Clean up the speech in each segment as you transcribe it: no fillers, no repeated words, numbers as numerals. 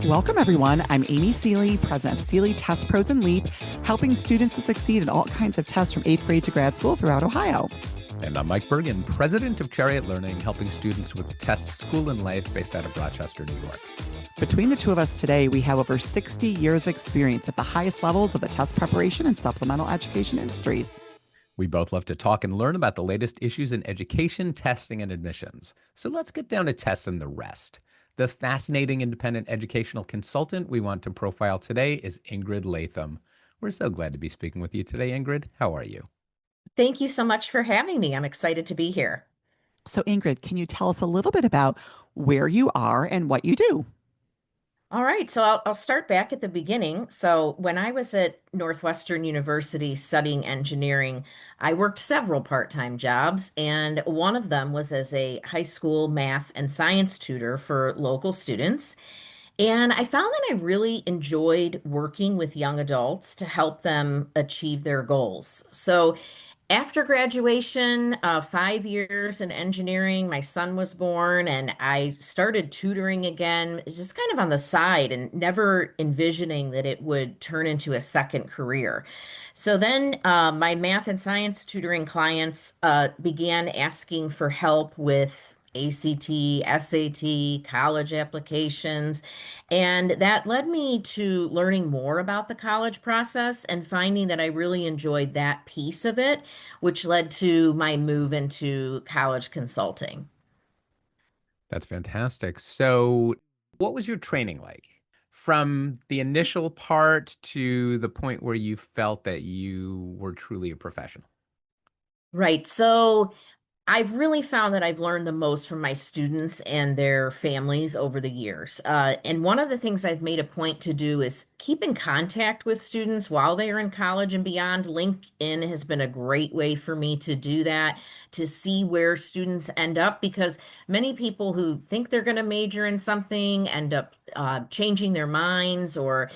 Welcome, everyone. I'm Amy Seeley, president of Seeley Test Pros and Leap, helping students to succeed in all kinds of tests from 8th grade to grad school throughout Ohio. And I'm Mike Bergen, president of Chariot Learning, helping students with tests, school, and life based out of Rochester, New York. Between the two of us today, we have over 60 years of experience at the highest levels of the test preparation and supplemental education industries. We both love to talk and learn about the latest issues in education, testing, and admissions. So let's get down to tests and the rest. The fascinating independent educational consultant we want to profile today is Ingrid Latham. We're so glad to be speaking with you today, Ingrid. How are you? Thank you so much for having me. I'm excited to be here. So, Ingrid, can you tell us a little bit about where you are and what you do? All right, so I'll start back at the beginning. So when I was at Northwestern University studying engineering, I worked several part-time jobs, and one of them was as a high school math and science tutor for local students. And I found that I really enjoyed working with young adults to help them achieve their goals. So after graduation, 5 years in engineering, my son was born, and I started tutoring again, just kind of on the side and never envisioning that it would turn into a second career. So then my math and science tutoring clients began asking for help with ACT, SAT, college applications. And that led me to learning more about the college process and finding that I really enjoyed that piece of it, which led to my move into college consulting. That's fantastic. So, what was your training like? From the initial part to the point where you felt that you were truly a professional? Right. So I've really found that I've learned the most from my students and their families over the years. And one of the things I've made a point to do is keep in contact with students while they are in college and beyond. LinkedIn has been a great way for me to do that, to see where students end up, because many people who think they're going to major in something end up changing their minds, or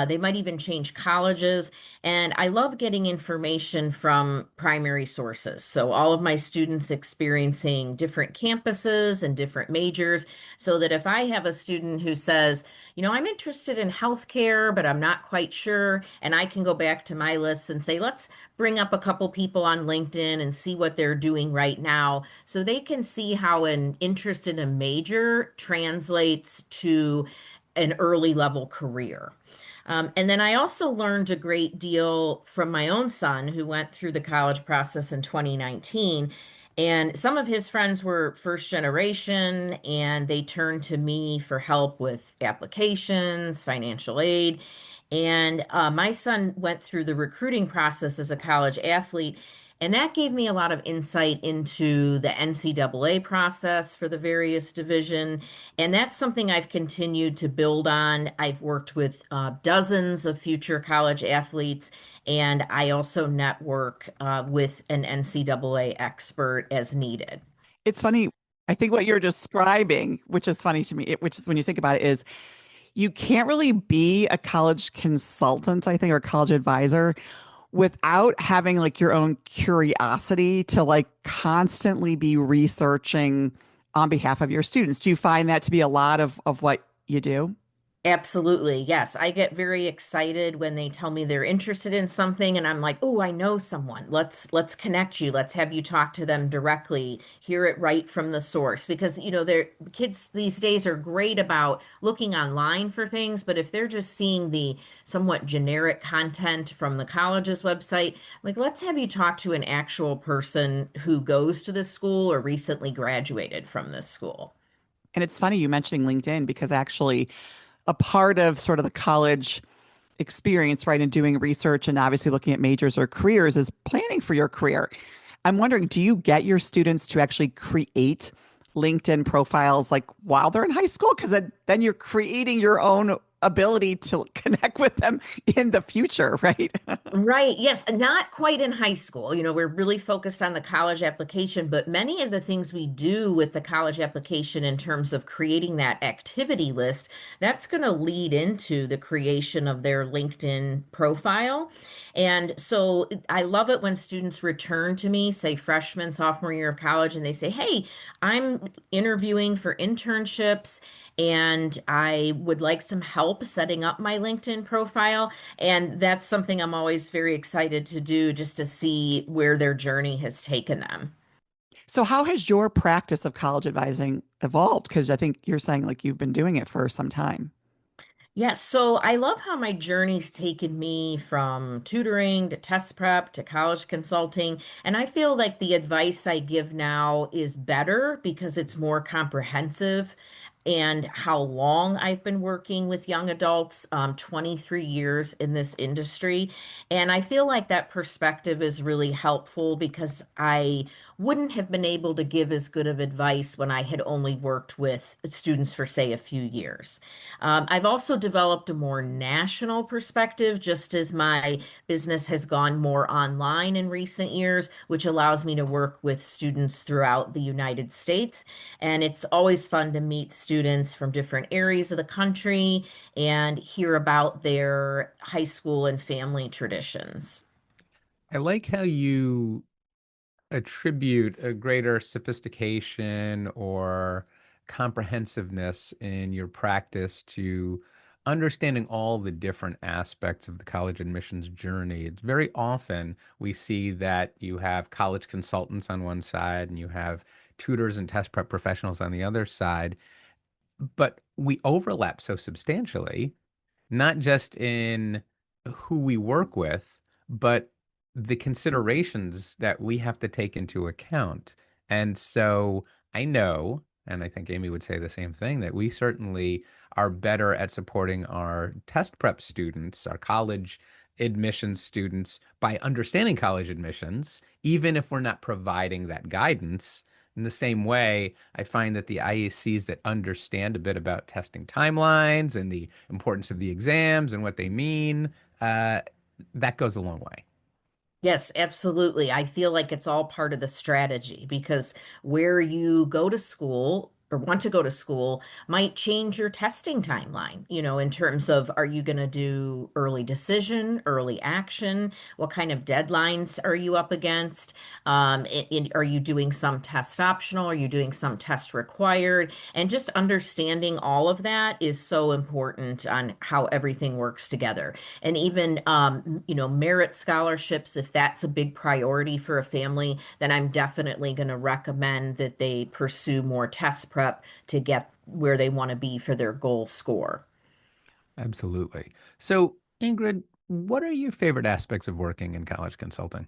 they might even change colleges. And I love getting information from primary sources. So all of my students experiencing different campuses and different majors, so that if I have a student who says, I'm interested in healthcare, but I'm not quite sure, and I can go back to my list and say, let's bring up a couple people on LinkedIn and see what they're doing right now, so they can see how an interest in a major translates to an early level career. And then I also learned a great deal from my own son, who went through the college process in 2019. And some of his friends were first generation, and they turned to me for help with applications, financial aid. And my son went through the recruiting process as a college athlete. And that gave me a lot of insight into the NCAA process for the various division. And that's something I've continued to build on. I've worked with dozens of future college athletes, and I also network with an NCAA expert as needed. It's funny. I think what you're describing, which is funny to me, which when you think about it, is you can't really be a college consultant, I think, or college advisor without having like your own curiosity to like constantly be researching on behalf of your students. Do you find that to be a lot of what you do? Absolutely. Yes. I get very excited when they tell me they're interested in something, and I'm like, "Oh, I know someone. Let's connect you. Let's have you talk to them directly. Hear it right from the source." Because, their kids these days are great about looking online for things, but if they're just seeing the somewhat generic content from the college's website, like, let's have you talk to an actual person who goes to this school or recently graduated from this school. And it's funny you mentioning LinkedIn because actually a part of sort of the college experience, right, and doing research and obviously looking at majors or careers is planning for your career. I'm wondering, do you get your students to actually create LinkedIn profiles like while they're in high school? Because then you're creating your own ability to connect with them in the future, right? Right. Yes. Not quite in high school. We're really focused on the college application, but many of the things we do with the college application in terms of creating that activity list, that's going to lead into the creation of their LinkedIn profile. And so I love it when students return to me, say freshman, sophomore year of college, and they say, "Hey, I'm interviewing for internships and I would like some help setting up my LinkedIn profile." And that's something I'm always very excited to do just to see where their journey has taken them. So, how has your practice of college advising evolved? Because I think you're saying like you've been doing it for some time. Yeah, so I love how my journey's taken me from tutoring to test prep to college consulting. And I feel like the advice I give now is better because it's more comprehensive. And how long I've been working with young adults, 23 years in this industry. And I feel like that perspective is really helpful because I wouldn't have been able to give as good of advice when I had only worked with students for, say, a few years. I've also developed a more national perspective, just as my business has gone more online in recent years, which allows me to work with students throughout the United States. And it's always fun to meet students from different areas of the country and hear about their high school and family traditions. I like how you attribute a greater sophistication or comprehensiveness in your practice to understanding all the different aspects of the college admissions journey. It's very often we see that you have college consultants on one side and you have tutors and test prep professionals on the other side, but we overlap so substantially not just in who we work with, but the considerations that we have to take into account. And so I know, and I think Amy would say the same thing, that we certainly are better at supporting our test prep students, our college admissions students, by understanding college admissions, even if we're not providing that guidance. In the same way, I find that the IECs that understand a bit about testing timelines and the importance of the exams and what they mean, uh, that goes a long way. Yes, absolutely. I feel like it's all part of the strategy because where you go to school or want to go to school might change your testing timeline, in terms of are you going to do early decision, early action? What kind of deadlines are you up against? Are you doing some test optional? Are you doing some test required? And just understanding all of that is so important on how everything works together. And even merit scholarships, if that's a big priority for a family, then I'm definitely going to recommend that they pursue more test prep to get where they want to be for their goal score. Absolutely. So, Ingrid, what are your favorite aspects of working in college consulting?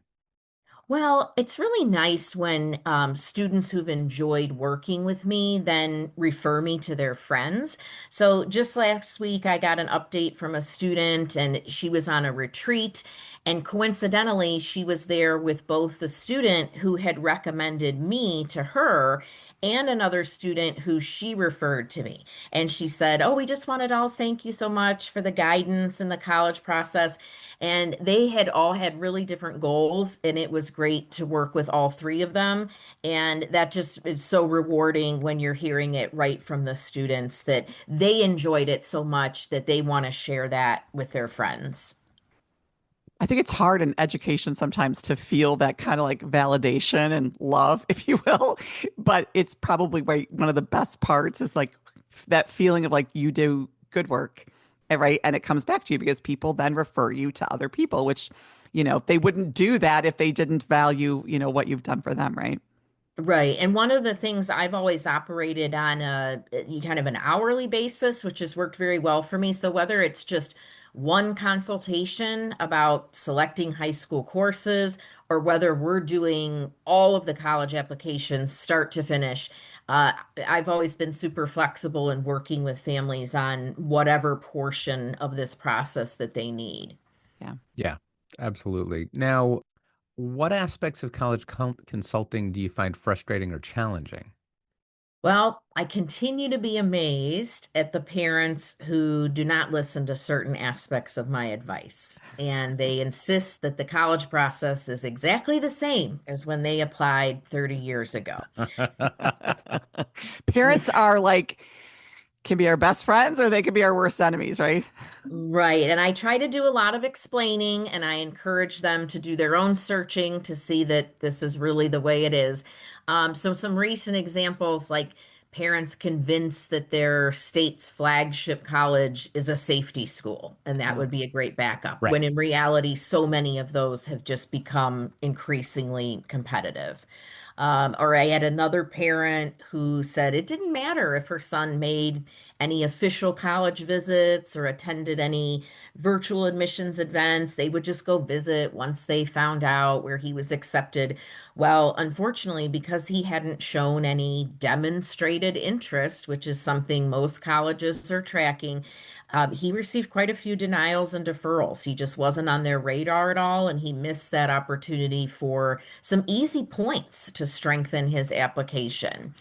Well, it's really nice when students who've enjoyed working with me then refer me to their friends. So just last week, I got an update from a student, and she was on a retreat. And coincidentally, she was there with both the student who had recommended me to her and another student who she referred to me. And she said, "Oh, we just wanted to all thank you so much for the guidance in the college process." And they had all had really different goals, and it was great to work with all three of them. And that just is so rewarding when you're hearing it right from the students that they enjoyed it so much that they want to share that with their friends. I think it's hard in education sometimes to feel that kind of like validation and love, if you will. But it's probably one of the best parts is like that feeling of like you do good work, right? And it comes back to you because people then refer you to other people, which, they wouldn't do that if they didn't value, what you've done for them, right? Right. And one of the things I've always operated on kind of an hourly basis, which has worked very well for me. So whether it's just one consultation about selecting high school courses or whether we're doing all of the college applications start to finish, uh, I've always been super flexible in working with families on whatever portion of this process that they need. Yeah. Yeah, absolutely. Now, what aspects of college consulting do you find frustrating or challenging? Well, I continue to be amazed at the parents who do not listen to certain aspects of my advice. And they insist that the college process is exactly the same as when they applied 30 years ago. Parents are like, can be our best friends or they can be our worst enemies, right? Right. And I try to do a lot of explaining and I encourage them to do their own searching to see that this is really the way it is. So some recent examples like parents convinced that their state's flagship college is a safety school, and that Oh, would be a great backup, Right. when in reality, so many of those have just become increasingly competitive. Or I had another parent who said it didn't matter if her son made any official college visits or attended any virtual admissions events. They would just go visit once they found out where he was accepted. Well, unfortunately, because he hadn't shown any demonstrated interest, which is something most colleges are tracking, he received quite a few denials and deferrals. He just wasn't on their radar at all, and he missed that opportunity for some easy points to strengthen his application.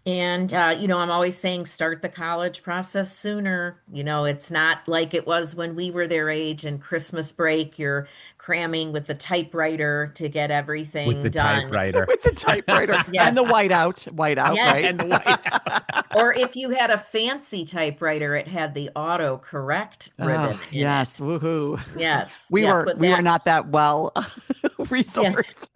And, I'm always saying start the college process sooner. It's not like it was when we were their age and Christmas break, you're cramming with the typewriter to get With everything the done. typewriter. with the typewriter and the Yes, whiteout, right? And yes. the white. Or if you had a fancy typewriter, it had the auto correct Oh, ribbon in it. yes. Woohoo. Yes. We Yeah, were put we were that. not that well Yeah. resourced.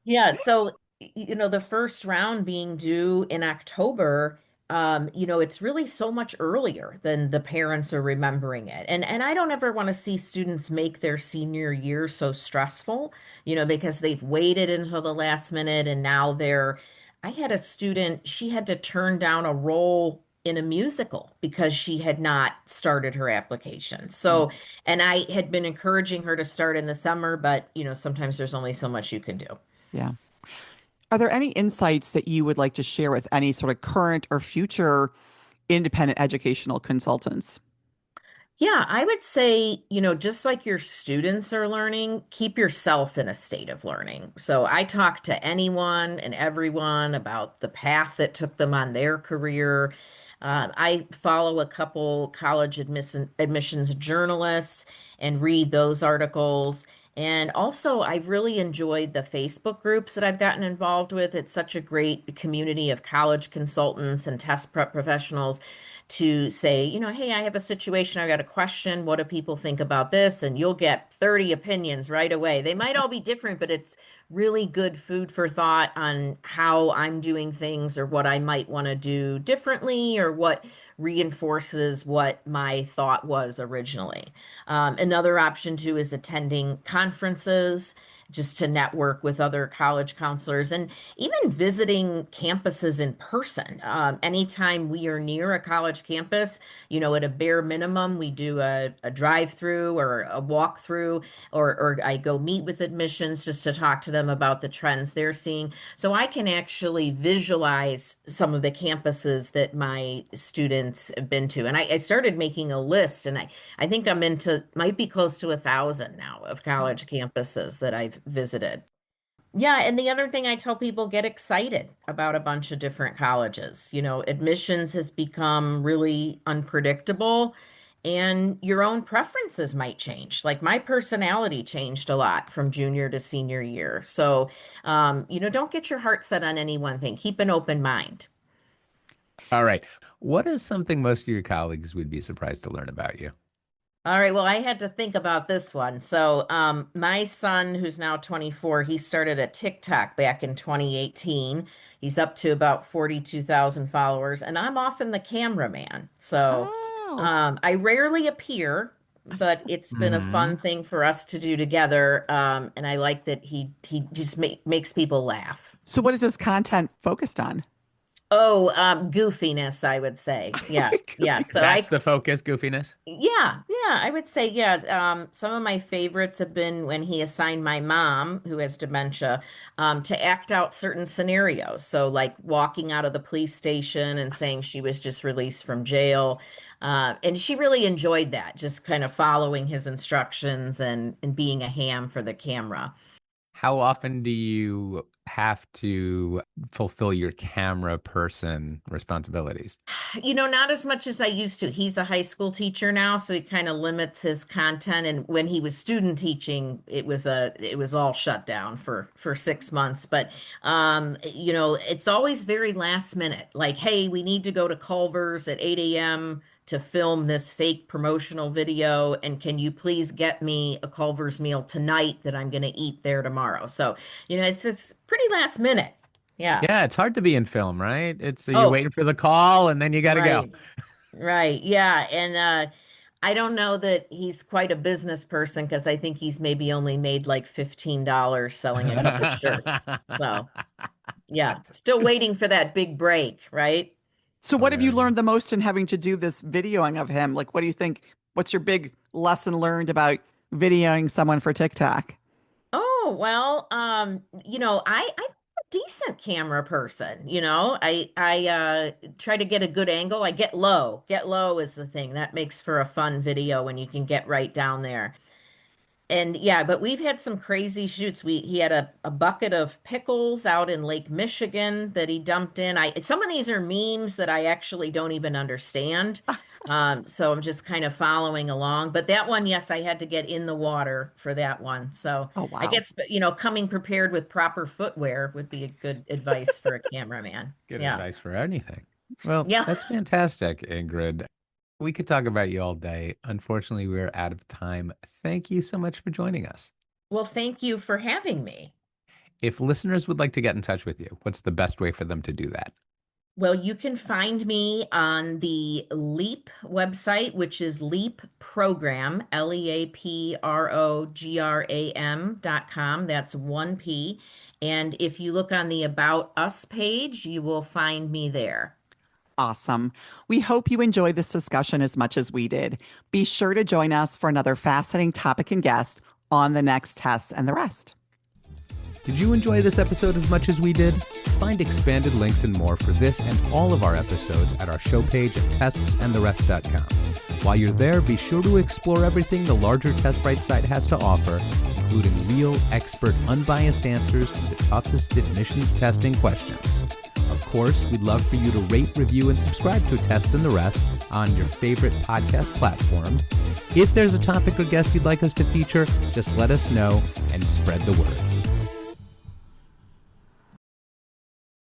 Yeah, so the first round being due in October, it's really so much earlier than the parents are remembering it. And I don't ever want to see students make their senior year so stressful, because they've waited until the last minute and now I had a student, she had to turn down a role in a musical because she had not started her application. Mm, So, and I had been encouraging her to start in the summer, but sometimes there's only so much you can do. yeah. Are there any insights that you would like to share with any sort of current or future independent educational consultants? Yeah, I would say, just like your students are learning, keep yourself in a state of learning. So I talk to anyone and everyone about the path that took them on their career. I follow a couple college admissions journalists and read those articles. And also, I've really enjoyed the Facebook groups that I've gotten involved with. It's such a great community of college consultants and test prep professionals to say, hey, I have a situation, I got a question. What do people think about this? And you'll get 30 opinions right away. They might all be different, but it's really good food for thought on how I'm doing things or what I might want to do differently or what reinforces what my thought was originally. Another option too is attending conferences just to network with other college counselors and even visiting campuses in person. Anytime we are near a college campus, at a bare minimum, we do a drive-through or a walk-through, or I go meet with admissions just to talk to them about the trends they're seeing. So I can actually visualize some of the campuses that my students have been to. And I started making a list, and I think I'm into, might be close to 1,000 now of college campuses that I've visited. Yeah, and the other thing I tell people, get excited about a bunch of different colleges. Admissions has become really unpredictable and your own preferences might change. Like my personality changed a lot from junior to senior year. So, don't get your heart set on any one thing. Keep an open mind. All right. What is something most of your colleagues would be surprised to learn about you? All right, well, I had to think about this one. So, my son, who's now 24, he started a TikTok back in 2018. He's up to about 42,000 followers, and I'm often the cameraman. So, Oh, I rarely appear, but it's been a Hmm. fun thing for us to do together. And I like that he just makes people laugh. so what is this content focused on? Oh, goofiness, I would say. Yeah, yeah. So That's I the focus, goofiness. Yeah, I would say, yeah. Some of my favorites have been when he assigned my mom, who has dementia, to act out certain scenarios. So, like walking out of the police station and saying she was just released from jail. And she really enjoyed that, just kind of following his instructions and being a ham for the camera. How often do you have to fulfill your camera person responsibilities? Not as much as I used to. He's a high school teacher now, so he kind of limits his content. And when he was student teaching, it was all shut down for 6 months. But it's always very last minute. Like, hey, we need to go to Culver's at 8 a.m. to film this fake promotional video, and can you please get me a Culver's meal tonight that I'm going to eat there tomorrow? So, it's pretty last minute. Yeah. Yeah, it's hard to be in film, right? It's you're Oh, waiting for the call and then you got to go. right. Right. Yeah. And I don't know that he's quite a business person because I think he's maybe only made like $15 selling a couple shirts. So, yeah, That's still waiting for that big break, right? So what have you hilarious. learned the most in having to do this videoing of him? Like, what do you think? What's your big lesson learned about videoing someone for TikTok? Oh, well, I'm a decent camera person, I try to get a good angle. I get low. Get low is the thing. That makes for a fun video when you can get right down there. And yeah, but we've had some crazy shoots. He had a bucket of pickles out in Lake Michigan that he dumped in. Some of these are memes that I actually don't even understand. So I'm just kind of following along. But that one, yes, I had to get in the water for that one. So Oh, I wow. guess, coming prepared with proper footwear would be a good advice for a cameraman. Good Yeah. advice for anything. Well, Yeah. that's fantastic, Ingrid. We could talk about you all day. Unfortunately, we're out of time. Thank you so much for joining us. Well, thank you for having me. If listeners would like to get in touch with you, what's the best way for them to do that? Well, you can find me on the LEAP website, which is LEAP Program, LEAPROGRAM.com. That's 1P. And if you look on the About Us page, you will find me there. Awesome. We hope you enjoyed this discussion as much as we did. Be sure to join us for another fascinating topic and guest on the next Tests and the Rest. Did you enjoy this episode as much as we did? Find expanded links and more for this and all of our episodes at our show page at testsandtherest.com. While you're there, be sure to explore everything the larger TestBright site has to offer, including real, expert, unbiased answers to the toughest admissions testing questions. Of course, we'd love for you to rate, review, and subscribe to Tests and the Rest on your favorite podcast platform. If there's a topic or guest you'd like us to feature, just let us know and spread the word.